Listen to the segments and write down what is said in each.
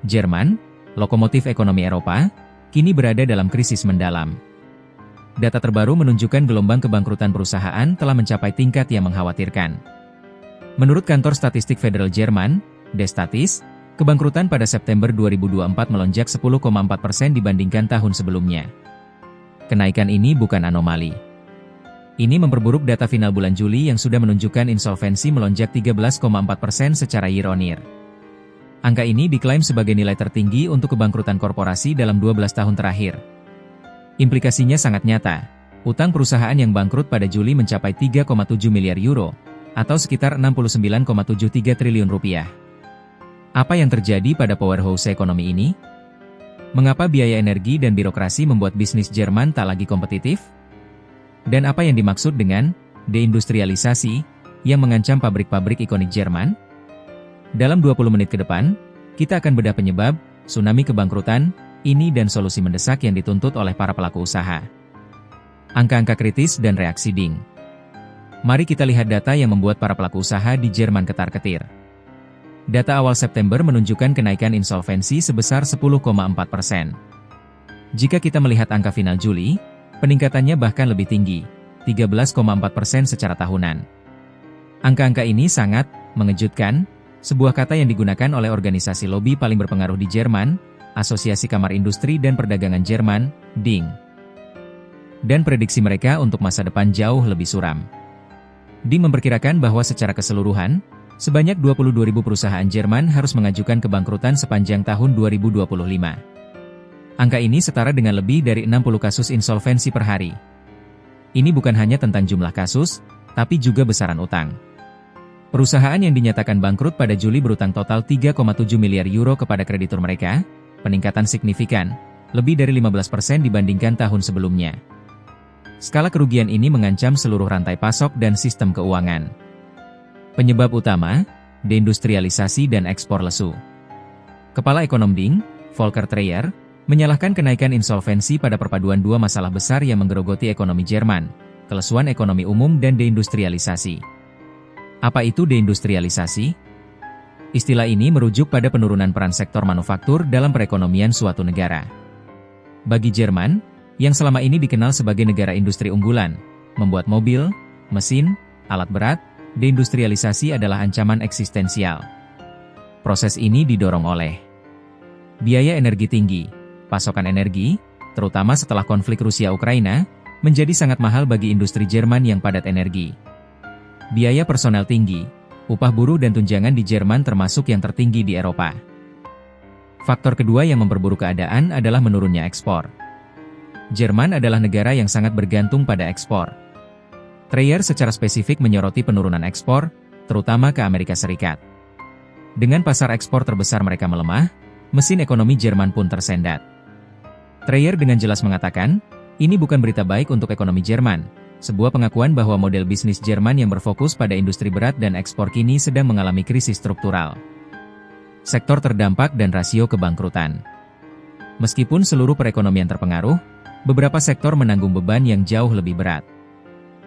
Jerman, lokomotif ekonomi Eropa, kini berada dalam krisis mendalam. Data terbaru menunjukkan gelombang kebangkrutan perusahaan telah mencapai tingkat yang mengkhawatirkan. Menurut kantor statistik federal Jerman, Destatis, kebangkrutan pada September 2024 melonjak 10,4% dibandingkan tahun sebelumnya. Kenaikan ini bukan anomali. Ini memperburuk data final bulan Juli yang sudah menunjukkan insolvensi melonjak 13,4% secara year-on-year. Angka ini diklaim sebagai nilai tertinggi untuk kebangkrutan korporasi dalam 12 tahun terakhir. Implikasinya sangat nyata. Utang perusahaan yang bangkrut pada Juli mencapai 3,7 miliar euro, atau sekitar 69,73 triliun rupiah. Apa yang terjadi pada powerhouse ekonomi ini? Mengapa biaya energi dan birokrasi membuat bisnis Jerman tak lagi kompetitif? Dan apa yang dimaksud dengan deindustrialisasi yang mengancam pabrik-pabrik ikonik Jerman? Dalam 20 menit ke depan, kita akan bedah penyebab, tsunami kebangkrutan, ini dan solusi mendesak yang dituntut oleh para pelaku usaha. Angka-angka kritis dan reaksi Ding. Mari kita lihat data yang membuat para pelaku usaha di Jerman ketar-ketir. Data awal September menunjukkan kenaikan insolvensi sebesar 10,4%. Jika kita melihat angka final Juli, peningkatannya bahkan lebih tinggi, 13,4% secara tahunan. Angka-angka ini sangat mengejutkan, sebuah kata yang digunakan oleh organisasi lobi paling berpengaruh di Jerman, Asosiasi Kamar Industri dan Perdagangan Jerman, Ding. Dan prediksi mereka untuk masa depan jauh lebih suram. Ding memperkirakan bahwa secara keseluruhan, sebanyak 22.000 perusahaan Jerman harus mengajukan kebangkrutan sepanjang tahun 2025. Angka ini setara dengan lebih dari 60 kasus insolvensi per hari. Ini bukan hanya tentang jumlah kasus, tapi juga besaran utang. Perusahaan yang dinyatakan bangkrut pada Juli berutang total 3,7 miliar euro kepada kreditur mereka, peningkatan signifikan, lebih dari 15% dibandingkan tahun sebelumnya. Skala kerugian ini mengancam seluruh rantai pasok dan sistem keuangan. Penyebab utama, deindustrialisasi dan ekspor lesu. Kepala Ekonom Ding, Volker Treyer, menyalahkan kenaikan insolvensi pada perpaduan dua masalah besar yang menggerogoti ekonomi Jerman, kelesuan ekonomi umum dan deindustrialisasi. Apa itu deindustrialisasi? Istilah ini merujuk pada penurunan peran sektor manufaktur dalam perekonomian suatu negara. Bagi Jerman, yang selama ini dikenal sebagai negara industri unggulan, membuat mobil, mesin, alat berat, deindustrialisasi adalah ancaman eksistensial. Proses ini didorong oleh biaya energi tinggi. Pasokan energi, terutama setelah konflik Rusia-Ukraina, menjadi sangat mahal bagi industri Jerman yang padat energi. Biaya personel tinggi, upah buruh dan tunjangan di Jerman termasuk yang tertinggi di Eropa. Faktor kedua yang memperburuk keadaan adalah menurunnya ekspor. Jerman adalah negara yang sangat bergantung pada ekspor. Treyer secara spesifik menyoroti penurunan ekspor, terutama ke Amerika Serikat. Dengan pasar ekspor terbesar mereka melemah, mesin ekonomi Jerman pun tersendat. Treyer dengan jelas mengatakan, ini bukan berita baik untuk ekonomi Jerman, sebuah pengakuan bahwa model bisnis Jerman yang berfokus pada industri berat dan ekspor kini sedang mengalami krisis struktural. Sektor terdampak dan rasio kebangkrutan. Meskipun seluruh perekonomian terpengaruh, beberapa sektor menanggung beban yang jauh lebih berat.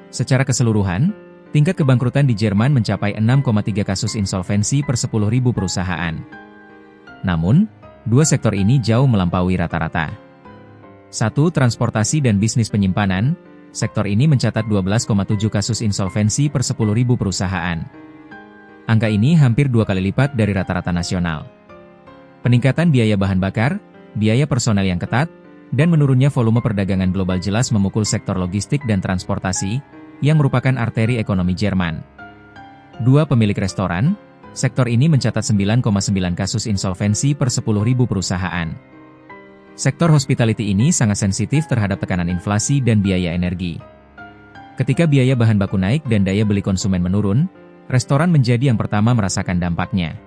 Secara keseluruhan, tingkat kebangkrutan di Jerman mencapai 6,3 kasus insolvensi per 10.000 perusahaan. Namun, dua sektor ini jauh melampaui rata-rata. 1. Transportasi dan bisnis penyimpanan. Sektor ini mencatat 12,7 kasus insolvensi per 10.000 perusahaan. Angka ini hampir 2 kali lipat dari rata-rata nasional. Peningkatan biaya bahan bakar, biaya personel yang ketat, dan menurunnya volume perdagangan global jelas memukul sektor logistik dan transportasi, yang merupakan arteri ekonomi Jerman. 2. Pemilik restoran. Sektor ini mencatat 9,9 kasus insolvensi per 10.000 perusahaan. Sektor hospitality ini sangat sensitif terhadap tekanan inflasi dan biaya energi. Ketika biaya bahan baku naik dan daya beli konsumen menurun, restoran menjadi yang pertama merasakan dampaknya.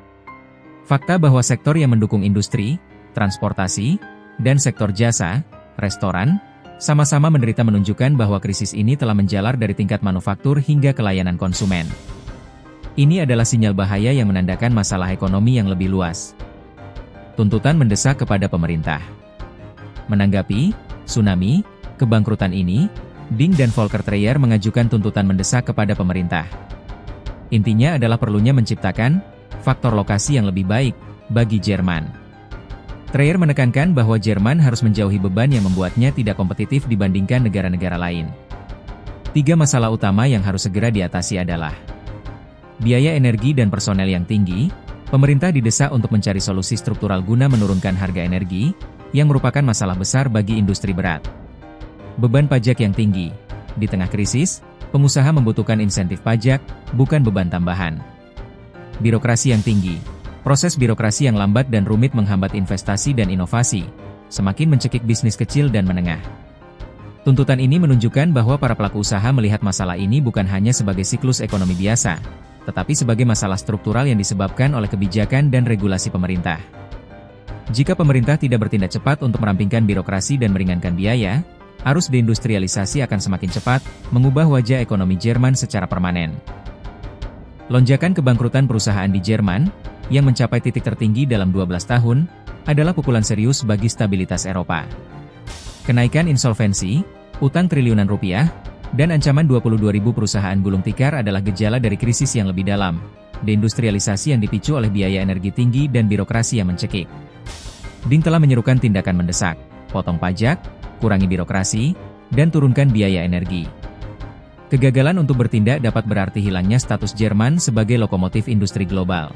Fakta bahwa sektor yang mendukung industri, transportasi, dan sektor jasa, restoran, sama-sama menderita menunjukkan bahwa krisis ini telah menjalar dari tingkat manufaktur hingga ke layanan konsumen. Ini adalah sinyal bahaya yang menandakan masalah ekonomi yang lebih luas. Tuntutan mendesak kepada pemerintah. Menanggapi tsunami kebangkrutan ini, Ding dan Volker Treyer mengajukan tuntutan mendesak kepada pemerintah. Intinya adalah perlunya menciptakan faktor lokasi yang lebih baik bagi Jerman. Dreyer menekankan bahwa Jerman harus menjauhi beban yang membuatnya tidak kompetitif dibandingkan negara-negara lain. 3 masalah utama yang harus segera diatasi adalah biaya energi dan personel yang tinggi. Pemerintah didesak untuk mencari solusi struktural guna menurunkan harga energi, yang merupakan masalah besar bagi industri berat. Beban pajak yang tinggi. Di tengah krisis, pengusaha membutuhkan insentif pajak, bukan beban tambahan. Birokrasi yang tinggi. Proses birokrasi yang lambat dan rumit menghambat investasi dan inovasi, semakin mencekik bisnis kecil dan menengah. Tuntutan ini menunjukkan bahwa para pelaku usaha melihat masalah ini bukan hanya sebagai siklus ekonomi biasa, tetapi sebagai masalah struktural yang disebabkan oleh kebijakan dan regulasi pemerintah. Jika pemerintah tidak bertindak cepat untuk merampingkan birokrasi dan meringankan biaya, arus deindustrialisasi akan semakin cepat, mengubah wajah ekonomi Jerman secara permanen. Lonjakan kebangkrutan perusahaan di Jerman, yang mencapai titik tertinggi dalam 12 tahun, adalah pukulan serius bagi stabilitas Eropa. Kenaikan insolvensi, utang triliunan rupiah, dan ancaman 22.000 perusahaan gulung tikar adalah gejala dari krisis yang lebih dalam, deindustrialisasi yang dipicu oleh biaya energi tinggi dan birokrasi yang mencekik. Ding telah menyerukan tindakan mendesak, potong pajak, kurangi birokrasi, dan turunkan biaya energi. Kegagalan untuk bertindak dapat berarti hilangnya status Jerman sebagai lokomotif industri global.